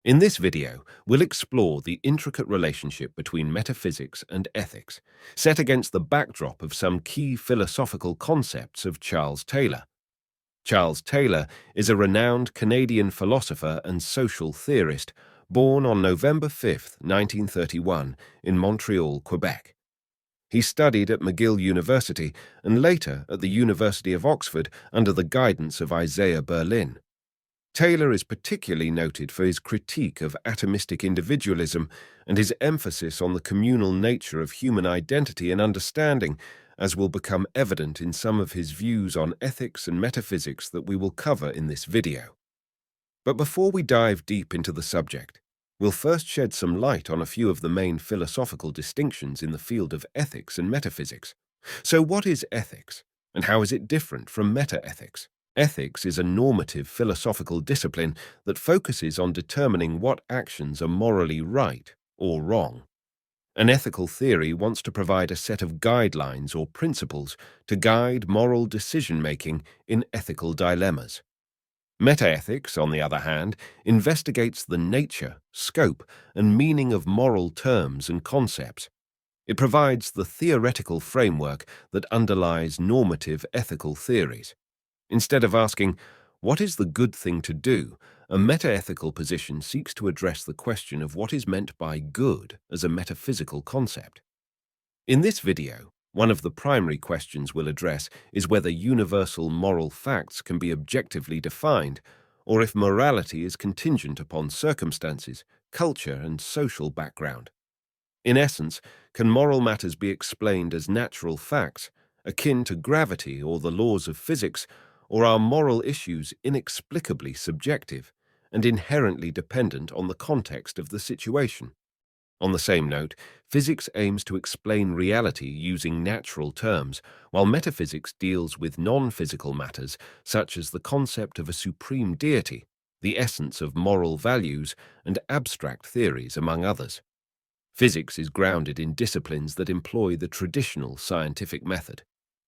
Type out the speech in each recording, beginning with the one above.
In this video, we'll explore the intricate relationship between metaphysics and ethics, set against the backdrop of some key philosophical concepts of Charles Taylor. Charles Taylor is a renowned Canadian philosopher and social theorist born on November 5, 1931, in Montreal, Quebec. He studied at McGill University and later at the University of Oxford under the guidance of Isaiah Berlin. Taylor is particularly noted for his critique of atomistic individualism and his emphasis on the communal nature of human identity and understanding, as will become evident in some of his views on ethics and metaphysics that we will cover in this video. But before we dive deep into the subject, we'll first shed some light on a few of the main philosophical distinctions in the field of ethics and metaphysics. So what is ethics, and how is it different from metaethics? Ethics is a normative philosophical discipline that focuses on determining what actions are morally right or wrong. An ethical theory wants to provide a set of guidelines or principles to guide moral decision-making in ethical dilemmas. Metaethics, on the other hand, investigates the nature, scope, and meaning of moral terms and concepts. It provides the theoretical framework that underlies normative ethical theories. Instead of asking, what is the good thing to do, a metaethical position seeks to address the question of what is meant by good as a metaphysical concept. In this video, one of the primary questions we'll address is whether universal moral facts can be objectively defined, or if morality is contingent upon circumstances, culture, and social background. In essence, can moral matters be explained as natural facts, akin to gravity or the laws of physics, or are moral issues inexplicably subjective and inherently dependent on the context of the situation? On the same note, physics aims to explain reality using natural terms, while metaphysics deals with non-physical matters such as the concept of a supreme deity, the essence of moral values, and abstract theories, among others. Physics is grounded in disciplines that employ the traditional scientific method.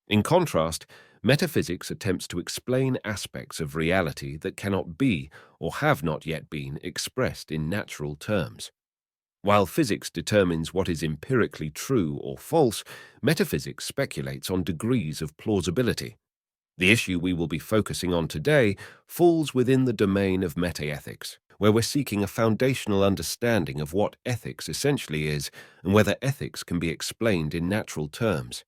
In contrast, metaphysics attempts to explain aspects of reality that cannot be, or have not yet been, expressed in natural terms. While physics determines what is empirically true or false, metaphysics speculates on degrees of plausibility. The issue we will be focusing on today falls within the domain of metaethics, where we're seeking a foundational understanding of what ethics essentially is and whether ethics can be explained in natural terms.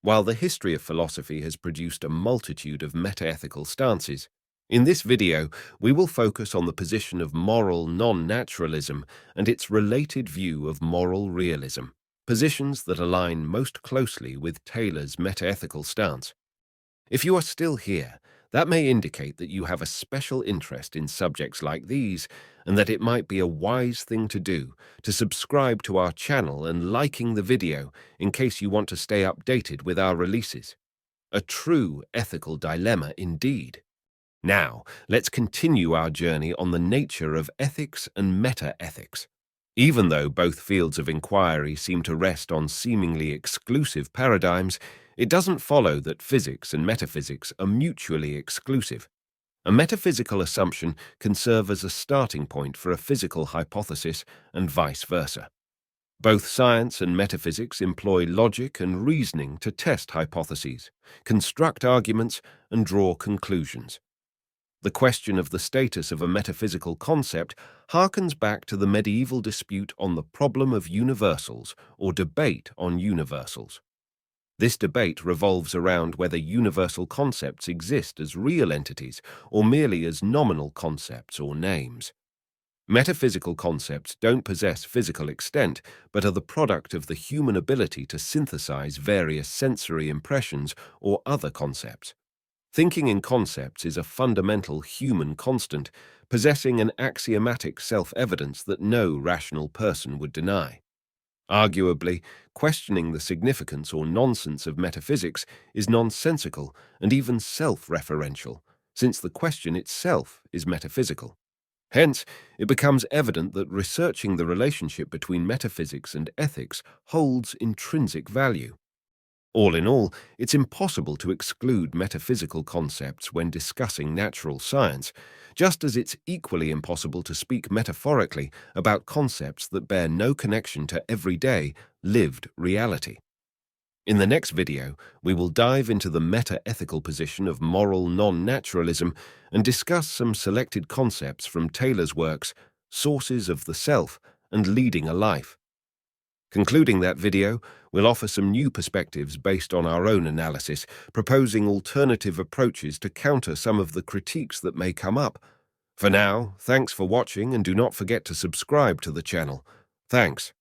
While the history of philosophy has produced a multitude of metaethical stances, in this video we will focus on the position of moral non-naturalism and its related view of moral realism, positions that align most closely with Taylor's metaethical stance. If you are still here, that may indicate that you have a special interest in subjects like these and that it might be a wise thing to do to subscribe to our channel and liking the video in case you want to stay updated with our releases. A true ethical dilemma indeed. Now, let's continue our journey on the nature of ethics and metaethics. Even though both fields of inquiry seem to rest on seemingly exclusive paradigms, it doesn't follow that physics and metaphysics are mutually exclusive. A metaphysical assumption can serve as a starting point for a physical hypothesis and vice versa. Both science and metaphysics employ logic and reasoning to test hypotheses, construct arguments, and draw conclusions. The question of the status of a metaphysical concept harkens back to the medieval dispute on the problem of universals or debate on universals. This debate revolves around whether universal concepts exist as real entities or merely as nominal concepts or names. Metaphysical concepts don't possess physical extent, but are the product of the human ability to synthesize various sensory impressions or other concepts. Thinking in concepts is a fundamental human constant, possessing an axiomatic self-evidence that no rational person would deny. Arguably, questioning the significance or nonsense of metaphysics is nonsensical and even self-referential, since the question itself is metaphysical. Hence, it becomes evident that researching the relationship between metaphysics and ethics holds intrinsic value. All in all, it's impossible to exclude metaphysical concepts when discussing natural science, just as it's equally impossible to speak metaphorically about concepts that bear no connection to everyday, lived reality. In the next video, we will dive into the meta-ethical position of moral non-naturalism and discuss some selected concepts from Taylor's works, Sources of the Self and Leading a Life. Concluding that video, we'll offer some new perspectives based on our own analysis, proposing alternative approaches to counter some of the critiques that may come up. For now, thanks for watching and do not forget to subscribe to the channel. Thanks.